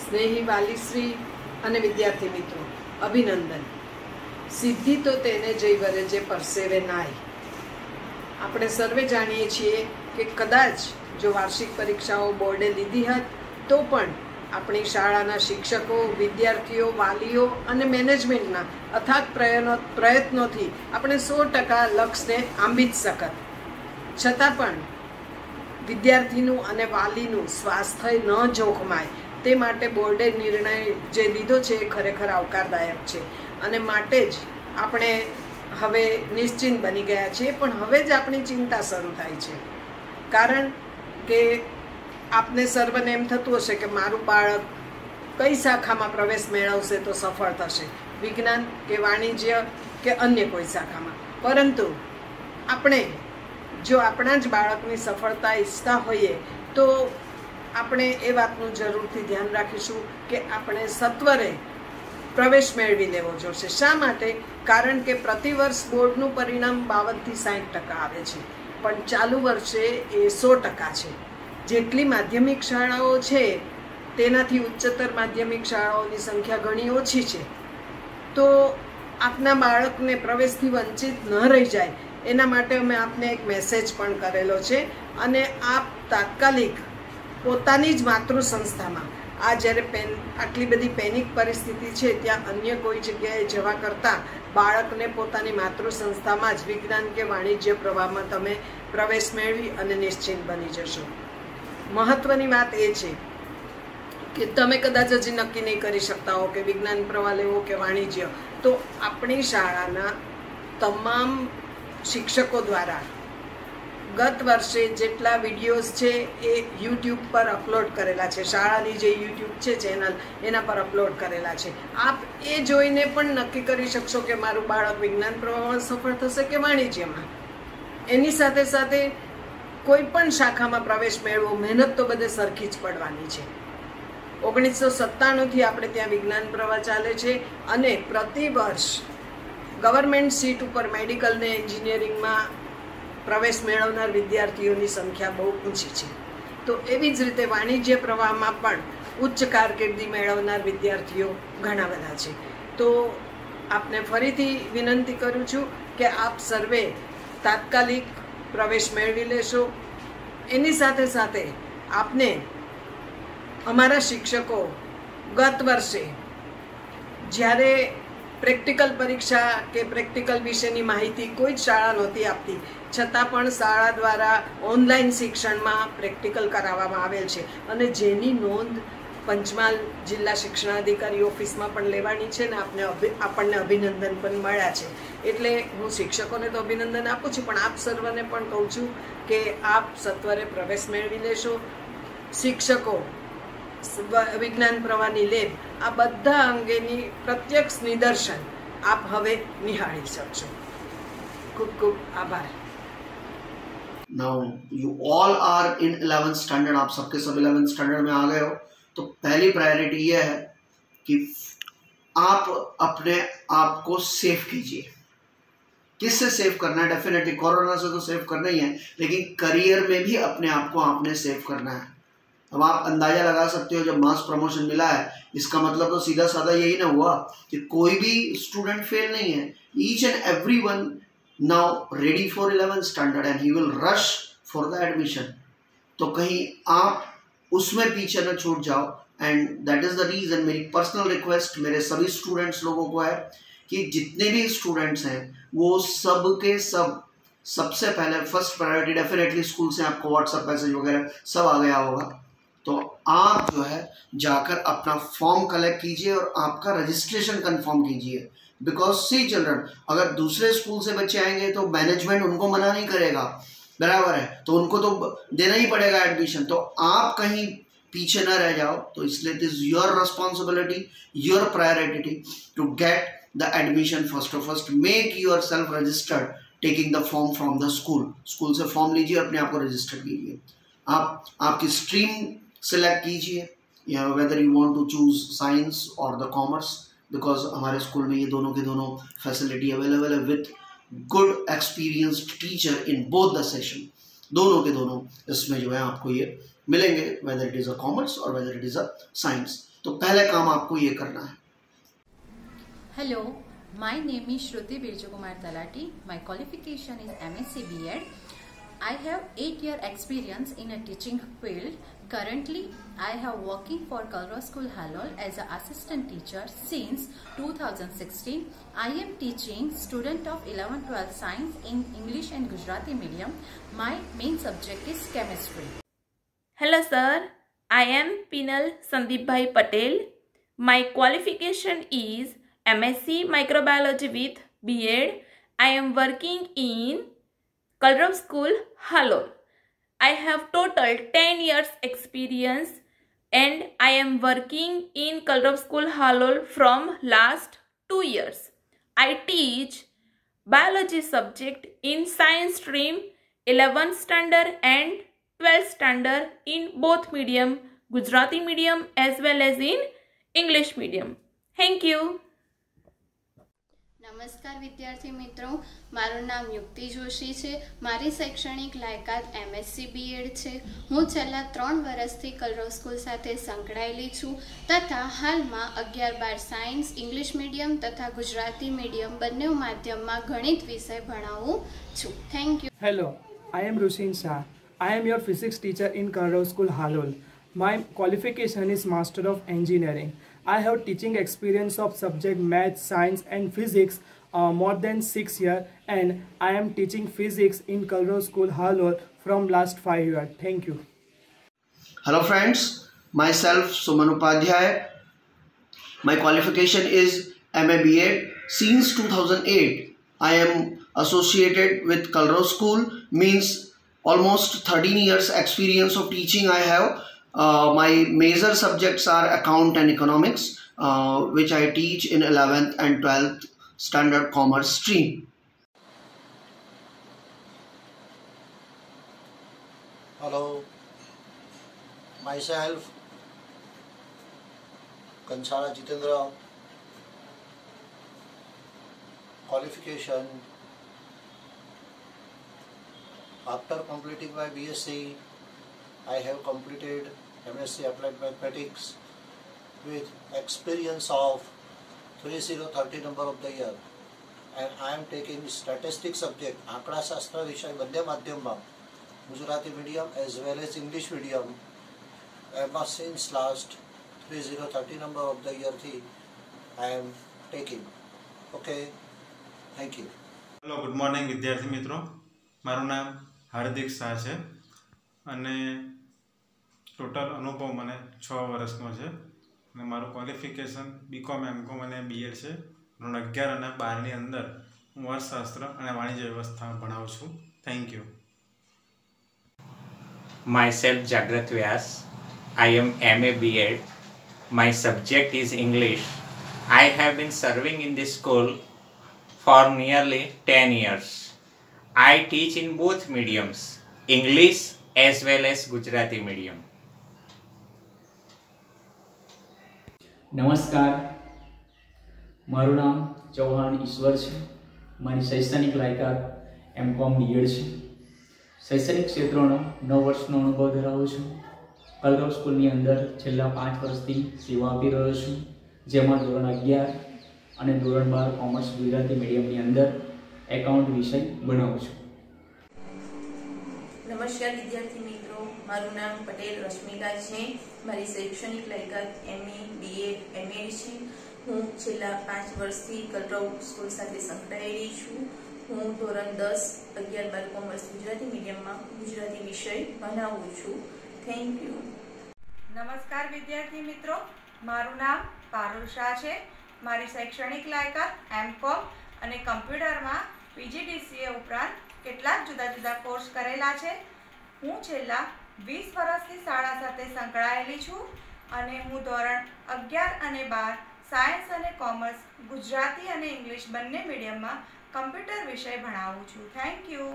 સ્નેહી વાલીશ્રી અને વિદ્યાર્થી મિત્રો, અભિનંદન. સિદ્ધિ તો તેને જઈ વરે જે પરસેવે નાય. આપણે સર્વે જાણીએ છીએ કે કદાચ જો વાર્ષિક પરીક્ષાઓ બોર્ડે લીધી હોત તો પણ આપણી શાળાના શિક્ષકો, વિદ્યાર્થીઓ, વાલીઓ અને મેનેજમેન્ટના અથાગ પ્રયત્નોથી આપણે 100% લક્ષ્યને આંબી જ શકત. છતાં પણ વિદ્યાર્થીનું અને વાલીનું સ્વાસ્થ્ય ન જોખમાય તે માટે બોર્ડે નિર્ણય જે લીધો છે એ ખરેખર આવકારદાયક છે અને માટે જ આપણે હવે નિશ્ચિંત બની ગયા છીએ. પણ હવે જ આપણી ચિંતા શરૂ થાય છે, કારણ કે આપને સર્વને એમ થતું હશે કે મારું બાળક કઈ શાખામાં પ્રવેશ મેળવશે તો સફળ થશે, વિજ્ઞાન કે વાણિજ્ય કે અન્ય કોઈ શાખામાં. પરંતુ આપણે જો આપણા જ બાળકની સફળતા ઈચ્છતા હોઈએ તો આપણે એ વાતનું જરૂરથી ધ્યાન રાખીશું કે આપણે સત્વરે પ્રવેશ મેળવી લેવો જોશે. શા માટે? કારણ કે પ્રતિવર્ષ બોર્ડનું પરિણામ 52 થી 60% આવે છે, પણ ચાલુ વર્ષે એ 100% છે. જેટલી માધ્યમિક શાળાઓ છે તેનાથી ઉચ્ચતર માધ્યમિક શાળાઓની સંખ્યા ઘણી ઓછી છે. તો આપના બાળકને પ્રવેશથી વંચિત ન રહી જાય એના માટે અમે આપને એક મેસેજ પણ કરેલો છે અને આપ તાત્કાલિક પોતાની જ માતૃ સંસ્થામાં આ જ્યારે આટલી બધી પેનિક પરિસ્થિતિ છે ત્યાં અન્ય કોઈ જગ્યાએ જવા કરતાં બાળકને પોતાની માતૃ સંસ્થામાં જ વિજ્ઞાન કે વાણિજ્ય પ્રવાહમાં તમે પ્રવેશ મેળવી અને નિશ્ચિંત બની જશો. મહત્વની વાત એ છે કે તમે કદાચ હજી નક્કી નહીં કરી શકતા હો કે વિજ્ઞાન પ્રવાહ લેવો કે વાણિજ્ય, તો આપણી શાળાના તમામ શિક્ષકો દ્વારા ગત વર્ષે જેટલા વિડીયોઝ છે એ યુટ્યુબ પર અપલોડ કરેલા છે. શાળાની જે યુટ્યુબ છે ચેનલ એના પર અપલોડ કરેલા છે. આપ એ જોઈને પણ નક્કી કરી શકશો કે મારું બાળક વિજ્ઞાન પ્રવાહમાં સફળ થશે કે વાણિજ્યમાં. એની સાથે સાથે કોઈ પણ શાખામાં પ્રવેશ મેળવો, મહેનત તો બધે સરખી જ પડવાની છે. 1997થી આપણે ત્યાં વિજ્ઞાન પ્રવાહ ચાલે છે અને પ્રતિ વર્ષ ગવર્મેન્ટ સીટ ઉપર મેડિકલ ને એન્જિનિયરિંગમાં પ્રવેશ મેળવનાર વિદ્યાર્થીઓની સંખ્યા બહુ ઊંચી છે. તો એવી જ રીતે વાણિજ્ય પ્રવાહમાં પણ ઉચ્ચ કારકિર્દી મેળવનાર વિદ્યાર્થીઓ ઘણા બધા છે. તો આપને ફરીથી વિનંતી કરું છું કે આપ સર્વે તાત્કાલિક પ્રવેશ મેળવી લેશો. એની સાથે સાથે આપને અમારા શિક્ષકો ગત વર્ષે જ્યારે પ્રેક્ટિકલ પરીક્ષા કે પ્રેક્ટિકલ વિશેની માહિતી કોઈ જ શાળા નહોતી આપતી, છતાં પણ શાળા દ્વારા ઓનલાઈન શિક્ષણમાં પ્રેક્ટિકલ કરાવવામાં આવેલ છે અને જેની નોંધ પંચમહાલ જિલ્લા શિક્ષણાધિકારી ઓફિસમાં પણ લેવાની છે ને આપણને અભિનંદન પણ મળ્યા છે. એટલે હું શિક્ષકોને તો અભિનંદન આપું છું, પણ આપ સર્વને પણ કહું છું કે આપ સત્વરે પ્રવેશ મેળવી લેશો. શિક્ષકો, વિજ્ઞાન પ્રવાહની લેબ, આ બધા અંગેની પ્રત્યક્ષ નિદર્શન આપ હવે નિહાળી શકશો. ખૂબ ખૂબ આભાર. Now you all are in 11th standard, आप सबके सब 11th standard में आ गए हो, तो पहली प्रायोरिटी ये है कि आप अपने आप को सेफ कीजिए. किससे सेव करना है? डेफिनेटली कोरोना से तो सेव करना ही है, लेकिन करियर में भी अपने आप को आपने सेव करना है. अब आप अंदाजा लगा सकते हो, जब मास प्रमोशन मिला है इसका मतलब तो सीधा साधा यही ना हुआ कि कोई भी स्टूडेंट फेल नहीं है. Each and every one now ready for 11th standard and he will rush for the admission. तो कहीं आप उसमें पीछे न छूट जाओ. And that is the reason मेरी पर्सनल रिक्वेस्ट मेरे सभी स्टूडेंट्स लोगों को है कि जितने भी स्टूडेंट्स हैं वो सब के सब सबसे पहले फर्स्ट प्रायोरिटी डेफिनेटली स्कूल से आपको व्हाट्सएप मैसेज वगैरह सब आ गया होगा, तो आप जो है जाकर अपना फॉर्म कलेक्ट कीजिए और आपका रजिस्ट्रेशन कंफर्म कीजिए. बिकॉज सी चिल्ड्रन, अगर दूसरे स्कूल से बच्चे आएंगे तो मैनेजमेंट उनको मना नहीं करेगा, बराबर है, तो उनको तो देना ही पड़ेगा एडमिशन. तो आप कहीं पीछे न रह जाओ, तो इसलिए it is your responsibility, your priority to get the admission first of first. Make yourself registered taking the form from the school से फॉर्म लीजिए, अपने आप को रजिस्टर कीजिए. आप आपकी स्ट्रीम सिलेक्ट कीजिए, या whether you want to choose science और द कॉमर्स, बिकॉज हमारे स्कूल में ये दोनों के दोनों फैसिलिटी अवेलेबल है with good experienced teacher in both the session. दोनों के दोनों इसमें जो है आपको ये मिलेंगे, whether it is a commerce or whether it is a science. तो पहले काम आपको ये करना है. Hello, my name is Shruti Birju Kumar Talati. My qualification is MSc B.Ed. I have 8-year experience in a teaching field. Currently, I have working for Kalra School Halol as an assistant teacher since 2016. I am teaching student of 11-12 science in English and Gujarati medium. My main subject is chemistry. Hello sir, I am Pinal Sandeepbhai Patel. My qualification is MSc Microbiology with B.Ed. I am working in Kalra School Halol. I have total 10 years experience and I am working in Kalra School Halol from last 2 years. I teach biology subject in science stream 11th standard and 12th standard in both medium, Gujarati medium as well as in English medium. Thank you. નમસ્કાર વિદ્યાર્થી મિત્રો, મારું નામ યુક્તિ જોશી છે. મારી શૈક્ષણિક લાયકાત MSc B.Ed છે. હું છેલ્લા 3 વર્ષથી કલરવ સ્કૂલ સાથે સંકળાયેલી છું તથા હાલમાં 11-12 સાયન્સ, ઇંગ્લિશ મીડિયમ તથા ગુજરાતી મીડિયમ બંને માધ્યમમાં ગણિત વિષય ભણાવું છું. Thank you. Hello, I am Rushin Shah. I am your physics teacher in Kalra School Halol. My qualification is Master of Engineering. I have teaching experience of subject math, science and physics more than 6 years and I am teaching physics in Kalra School Halol from last 5 years. Thank you. Hello friends, myself Suman Upadhyay. My qualification is MA B.Ed. Since 2008, I am associated with Kalra School, means almost 13 years experience of teaching I have. My major subjects are account and economics, which I teach in 11th and 12th standard commerce stream. Hello, myself Kansara Jitendra. Qualification: after completing my BSc, I have completed MSc Applied Mathematics with experience of 3030 number of the year, and I am taking statistics subject, આંકડા શાસ્ત્ર વિષય બંને માધ્યમમાં, Gujarati medium as well as English medium. એમાં since last 3030 number of the year થી I am taking. Okay, thank you. Hello, good morning વિદ્યાર્થી મિત્રો. મારું નામ હાર્દિક શાહ છે અને ટોટલ અનુભવ મને 6 વર્ષનો છે અને મારું ક્વોલિફિકેશન BCom MCom અને B.Ed છે. ધોરણ 11 અને 12ની અંદર હું અર્થશાસ્ત્ર અને વાણિજ્ય વ્યવસ્થા ભણાવું છું. Thank you. Myself Jagrat Vyas. I am MA B.Ed. My subject is English. I have been serving in this school for nearly 10 years. I teach in both mediums, English as well as Gujarati medium. નમસ્કાર, મારું નામ ચૌહાણ ઈશ્વર છે. મારી શૈક્ષણિક લાયકાત MCom B.Ed છે. શૈક્ષણિક ક્ષેત્રનો 9 વર્ષનો અનુભવ ધરાવું છું. કલરવ સ્કૂલની અંદર છેલ્લા 5 વર્ષથી સેવા આપી રહ્યો છું, જેમાં ધોરણ 11 અને ધોરણ 12 કોમર્સ ગુજરાતી મીડિયમની અંદર એકાઉન્ટ વિષય ભણાવું છું. નમસ્કાર વિદ્યાર્થી મિત્રો, મારું નામ પટેલ રશ્મિકા છે. મારી શૈક્ષણિક લાયકાત MA B.Ed M.Ed છે. હું છેલ્લા 5 વર્ષથી કલરવ સ્કૂલ સાથે સંકળાયેલી છું. હું ધોરણ 10, 11-12 કોમર્સ ગુજરાતી મીડિયમમાં ગુજરાતી વિષય ભણાવું છું. Thank you. નમસ્કાર વિદ્યાર્થી મિત્રો, મારું નામ પારુલ શાહ છે. મારી શૈક્ષણિક લાયકાત MCom અને કમ્પ્યુટરમાં PGDCA ઉપરાંત કેટલાક જુદા જુદા કોર્સ કરેલા છે. હું છેલ્લા 20 વર્ષથી શાળા સાથે સંકળાયેલી છું અને હું ધોરણ 11 અને 12 સાયન્સ અને કોમર્સ ગુજરાતી અને ઇંગ્લિશ બંને મીડિયમમાં કમ્પ્યુટર વિષય ભણાવું છું. Thank you.